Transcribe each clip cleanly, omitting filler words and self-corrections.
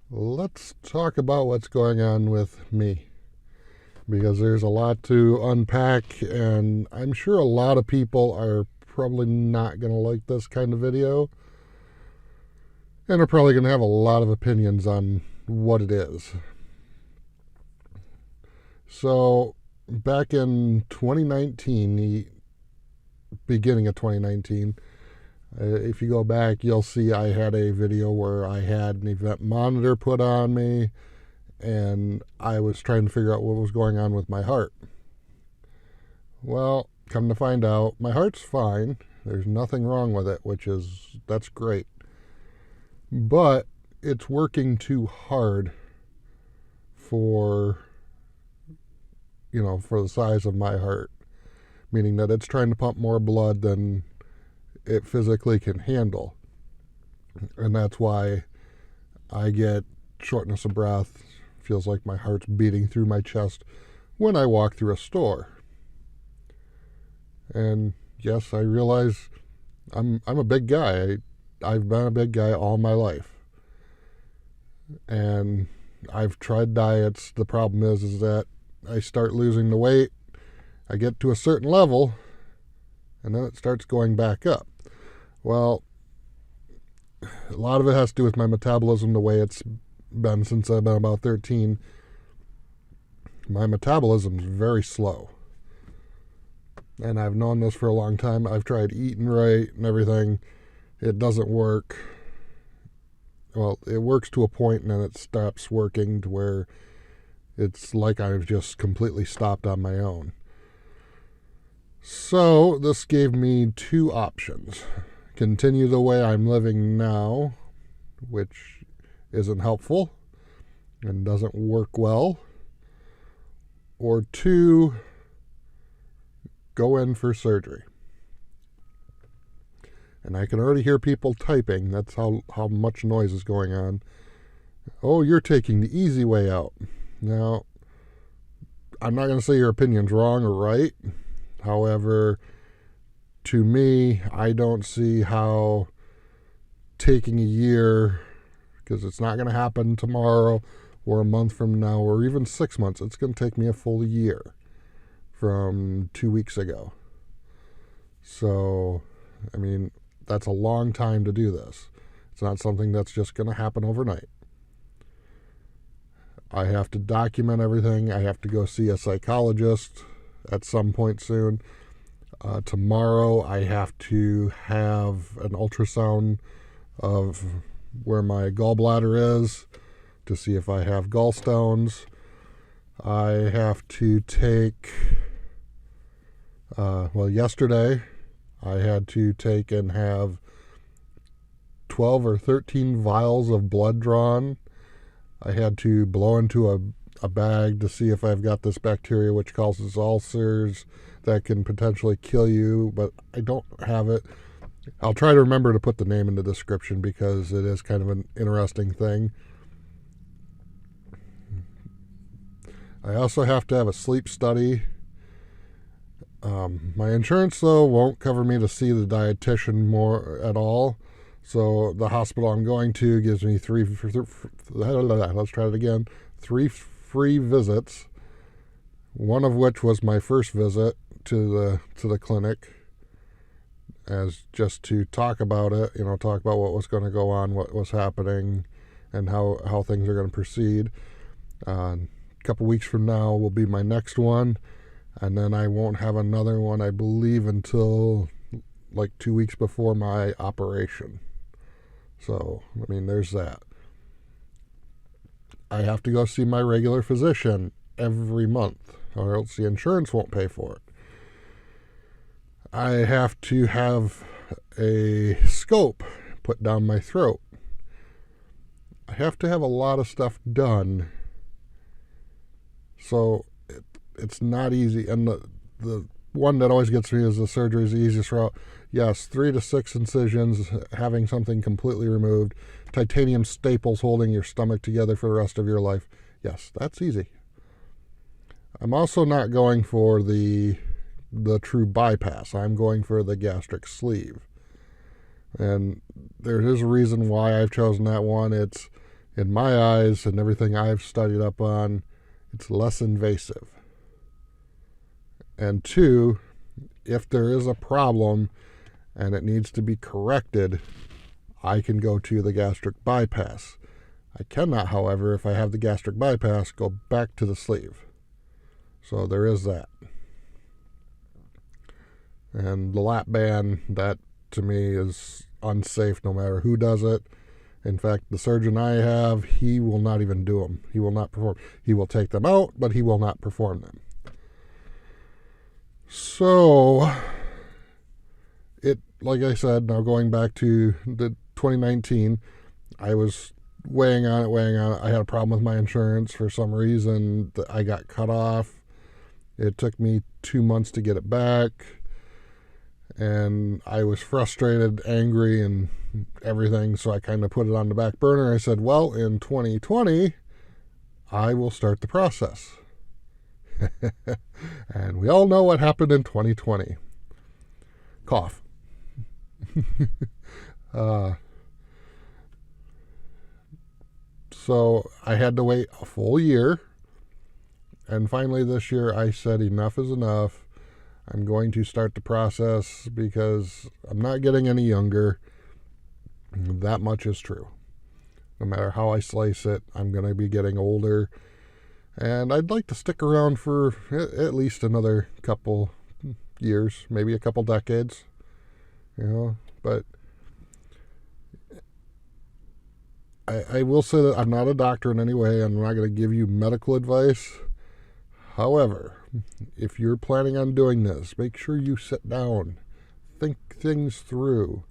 Let's talk about what's going on with me because there's a lot to unpack, and I'm sure a lot of people are probably not going to like this kind of video and are probably going to have a lot of opinions on what it is. So, back in 2019, the beginning of 2019, if you go back, you'll see I had a video where I had an event monitor put on me and I was trying to figure out what was going on with my heart. Well, come to find out, my heart's fine. There's nothing wrong with it, that's great. But it's working too hard for, for the size of my heart, meaning that it's trying to pump more blood than it physically can handle. And that's why I get shortness of breath, feels like my heart's beating through my chest when I walk through a store. And yes, I realize I'm a big guy. I've been a big guy all my life. And I've tried diets. The problem is that I start losing the weight, I get to a certain level, and then it starts going back up. Well, a lot of it has to do with my metabolism, the way it's been since I've been about 13. My metabolism's very slow. And I've known this for a long time. I've tried eating right and everything. It doesn't work. Well, it works to a point and then it stops working to where it's like I've just completely stopped on my own. So this gave me two options. Continue the way I'm living now, which isn't helpful and doesn't work well. Or two, go in for surgery. And I can already hear people typing. That's how much noise is going on. Oh, you're taking the easy way out. Now, I'm not going to say your opinion's wrong or right. However, to me, I don't see how taking a year, because it's not going to happen tomorrow or a month from now or even 6 months. It's going to take me a full year from 2 weeks ago. So, I mean, that's a long time to do this. It's not something that's just going to happen overnight. I have to document everything. I have to go see a psychologist at some point soon. Tomorrow I have to have an ultrasound of where my gallbladder is to see if I have gallstones. I have to take, yesterday I had to take and have 12 or 13 vials of blood drawn. I had to blow into a bag to see if I've got this bacteria which causes ulcers that can potentially kill you, but I don't have it. I'll try to remember to put the name in the description because it is kind of an interesting thing. I also have to have a sleep study. My insurance, though, won't cover me to see the dietitian more at all. So the hospital I'm going to gives me three free visits, one of which was my first visit to the clinic, as just to talk about it, talk about what was going to go on, what was happening, and how things are going to proceed. A couple weeks from now will be my next one, and then I won't have another one, I believe, until like 2 weeks before my operation. So, I mean, there's that. I have to go see my regular physician every month, or else the insurance won't pay for it. I have to have a scope put down my throat. I have to have a lot of stuff done. So it's not easy. And the one that always gets me is the surgery is the easiest route. Yes, 3 to 6 incisions, having something completely removed, titanium staples holding your stomach together for the rest of your life. Yes, that's easy. I'm also not going for the true bypass. I'm going for the gastric sleeve. And there is a reason why I've chosen that one. It's in my eyes and everything I've studied up on, it's less invasive. And two, if there is a problem and it needs to be corrected, I can go to the gastric bypass. I cannot, however, if I have the gastric bypass, go back to the sleeve. So there is that. And the lap band, that to me is unsafe no matter who does it. In fact, the surgeon I have, he will not even do them. He will not perform. He will take them out, but he will not perform them. So, like I said, now going back to the 2019, I was weighing on it. I had a problem with my insurance for some reason. I got cut off. It took me 2 months to get it back. And I was frustrated, angry, and everything, so I kind of put it on the back burner. I said, well, in 2020, I will start the process. And we all know what happened in 2020. Cough. So I had to wait a full year. And finally this year I said enough is enough. I'm going to start the process because I'm not getting any younger. That much is true. No matter how I slice it, I'm going to be getting older. And I'd like to stick around for at least another couple years, maybe a couple decades. But I will say that I'm not a doctor in any way. I'm not going to give you medical advice. However, if you're planning on doing this, make sure you sit down, think things through.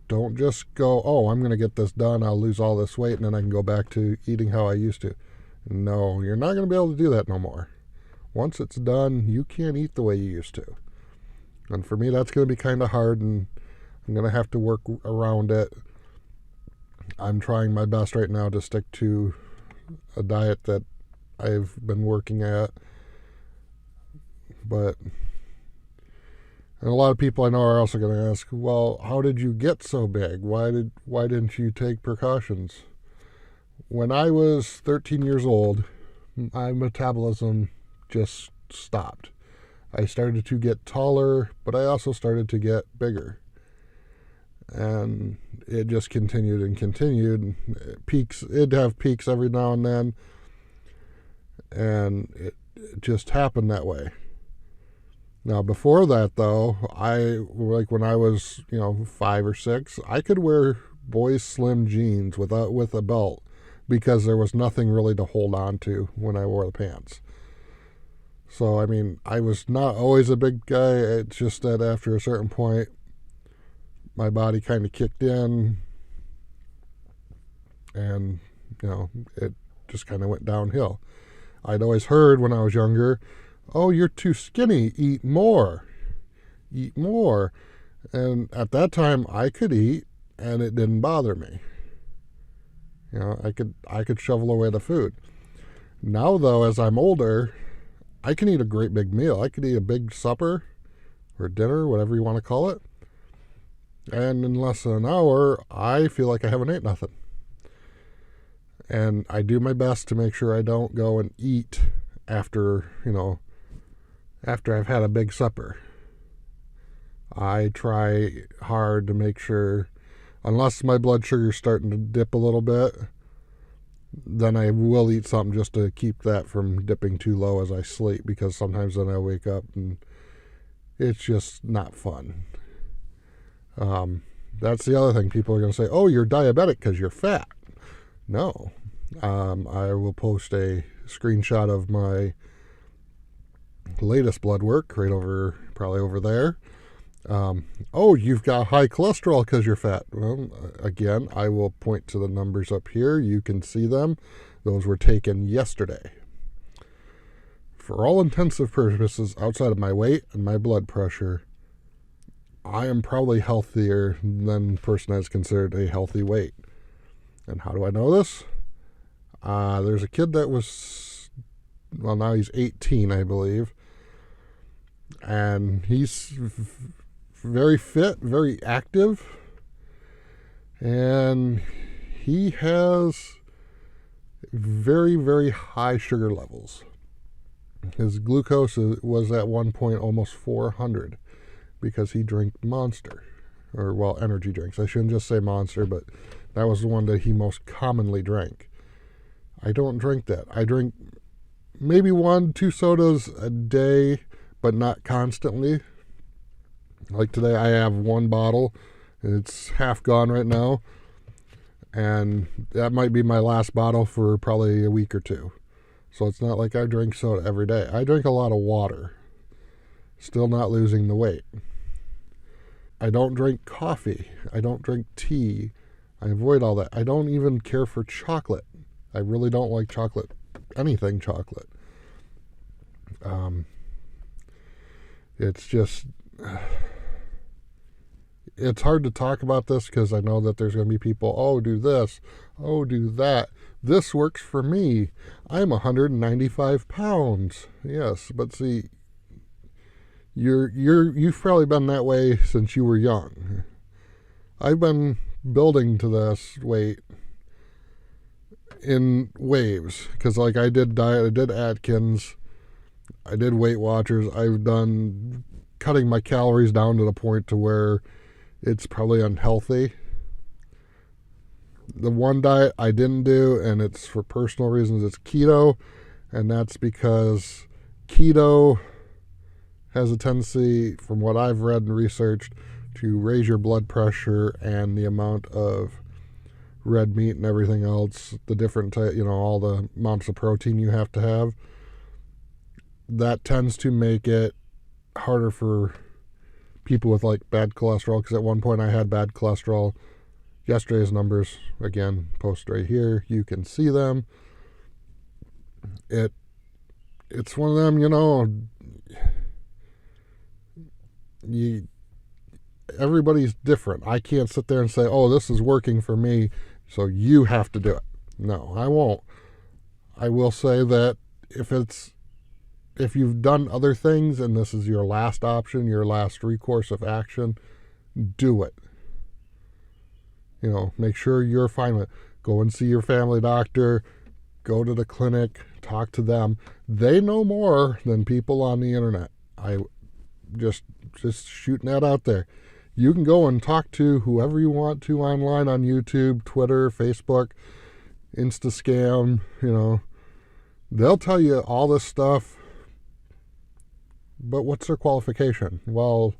Don't just go, oh, I'm going to get this done, I'll lose all this weight, and then I can go back to eating how I used to. No, you're not going to be able to do that no more. Once it's done, you can't eat the way you used to. And for me, that's going to be kind of hard, and I'm going to have to work around it. I'm trying my best right now to stick to a diet that I've been working at. And a lot of people I know are also going to ask, well, how did you get so big? Why didn't you take precautions? When I was 13 years old, my metabolism just stopped. I started to get taller, but I also started to get bigger. And it just continued and continued. It'd have peaks every now and then. And it just happened that way. Now, before that, though, when I was, 5 or 6, I could wear boys' slim jeans with a belt because there was nothing really to hold on to when I wore the pants. So, I was not always a big guy. It's just that after a certain point, my body kind of kicked in and, it just kind of went downhill. I'd always heard when I was younger, oh, you're too skinny, eat more. And at that time, I could eat, and it didn't bother me. I could shovel away the food. Now, though, as I'm older, I can eat a great big meal. I could eat a big supper or dinner, whatever you want to call it. And in less than an hour, I feel like I haven't ate nothing. And I do my best to make sure I don't go and eat after I've had a big supper. I try hard to make sure, unless my blood sugar's starting to dip a little bit, then I will eat something just to keep that from dipping too low as I sleep, because sometimes then I wake up and it's just not fun. That's the other thing. People are going to say, oh, you're diabetic because you're fat. No. I will post a screenshot of my latest blood work probably over there. Oh, you've got high cholesterol because you're fat. Well, again, I will point to the numbers up here. You can see them. Those were taken yesterday. For all intensive purposes, outside of my weight and my blood pressure, I am probably healthier than the person that's considered a healthy weight. And how do I know this? There's a kid that was, now he's 18, I believe. And he's very fit, very active. And he has very, very high sugar levels. His glucose was at one point almost 400 because he drank Monster, or well, energy drinks. I shouldn't just say Monster, but that was the one that he most commonly drank. I don't drink that. I drink maybe 1-2 sodas a day, but not constantly. Like today, I have one bottle. It's half gone right now. And that might be my last bottle for probably a week or two. So it's not like I drink soda every day. I drink a lot of water. Still not losing the weight. I don't drink coffee. I don't drink tea. I avoid all that. I don't even care for chocolate. I really don't like chocolate. Anything chocolate. It's just... It's hard to talk about this because I know that there's going to be people, oh, do this, oh, do that. This works for me. I'm 195 pounds. Yes, but see, you've probably been that way since you were young. I've been building to this weight in waves because, like, I did diet, I did Atkins, I did Weight Watchers. I've done cutting my calories down to the point to where it's probably unhealthy. The one diet I didn't do, and it's for personal reasons, it's keto, and that's because keto has a tendency, from what I've read and researched, to raise your blood pressure and the amount of red meat and everything else, the different all the amounts of protein you have to have. That tends to make it harder for people with like bad cholesterol, because at one point I had bad cholesterol. Yesterday's numbers, again, post right here, you can see them. It's one of them, everybody's different. I can't sit there and say, oh, this is working for me, so you have to do it. No, I won't. I will say that if you've done other things and this is your last option, your last recourse of action, do it. Make sure you're fine with it. Go and see your family doctor. Go to the clinic. Talk to them. They know more than people on the internet. I just shooting that out there. You can go and talk to whoever you want to online on YouTube, Twitter, Facebook, Instascam. They'll tell you all this stuff. But what's their qualification? Well,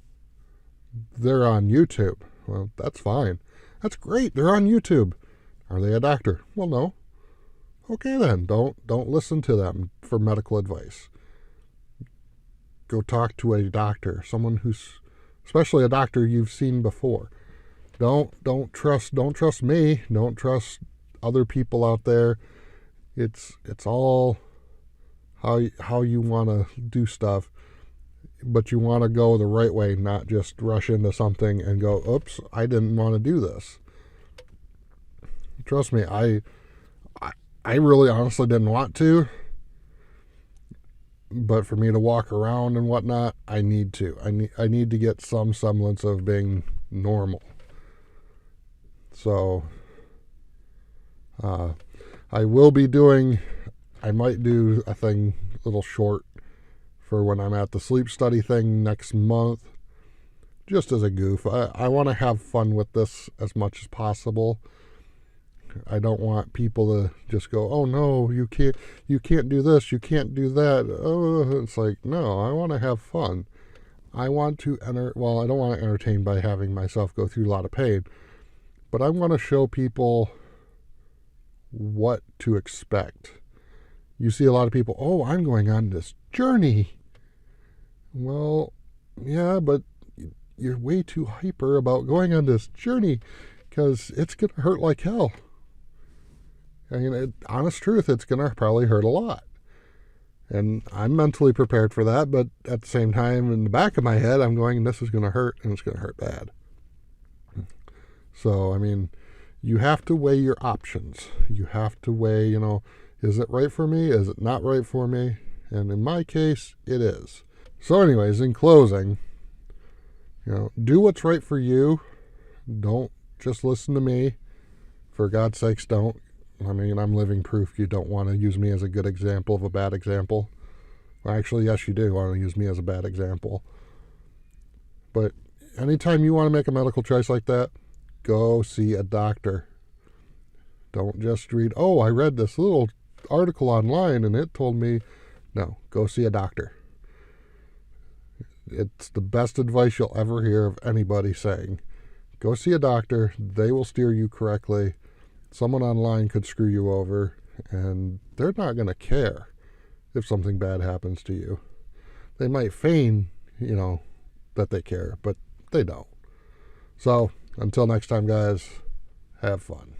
they're on YouTube. Well, that's fine. That's great. They're on YouTube. Are they a doctor? Well, no. Okay, then. Don't listen to them for medical advice. Go talk to a doctor, someone who's, especially a doctor you've seen before. Don't trust me. Don't trust other people out there. It's all how you want to do stuff. But you want to go the right way, not just rush into something and go, oops, I didn't want to do this. Trust me, I really honestly didn't want to. But for me to walk around and whatnot, I need to. I need to get some semblance of being normal. So, I might do a little short for when I'm at the sleep study thing next month, just as a goof. I want to have fun with this as much as possible. I don't want people to just go, oh no, you can't do this, you can't do that. Oh, it's like, no, I want to have fun. I want to I don't want to entertain by having myself go through a lot of pain, but I want to show people what to expect. You see a lot of people, oh, I'm going on this journey. Well, yeah, but you're way too hyper about going on this journey because it's going to hurt like hell. I mean, honest truth, it's going to probably hurt a lot. And I'm mentally prepared for that, but at the same time, in the back of my head, I'm going, this is going to hurt, and it's going to hurt bad. So, I mean, you have to weigh your options. You have to weigh, is it right for me? Is it not right for me? And in my case, it is. So anyways, in closing, do what's right for you. Don't just listen to me For God's sakes, don't. I mean, I'm living proof you don't want to use me as a good example of a bad example. Well, actually, yes, you do want to use me as a bad example. But anytime you want to make a medical choice like that, go see a doctor. Don't just read, oh, I read this little article online and it told me. No, go see a doctor. It's the best advice you'll ever hear of anybody saying. Go see a doctor. They will steer you correctly. Someone online could screw you over, and they're not going to care if something bad happens to you. They might feign, that they care, but they don't. So, until next time, guys, have fun.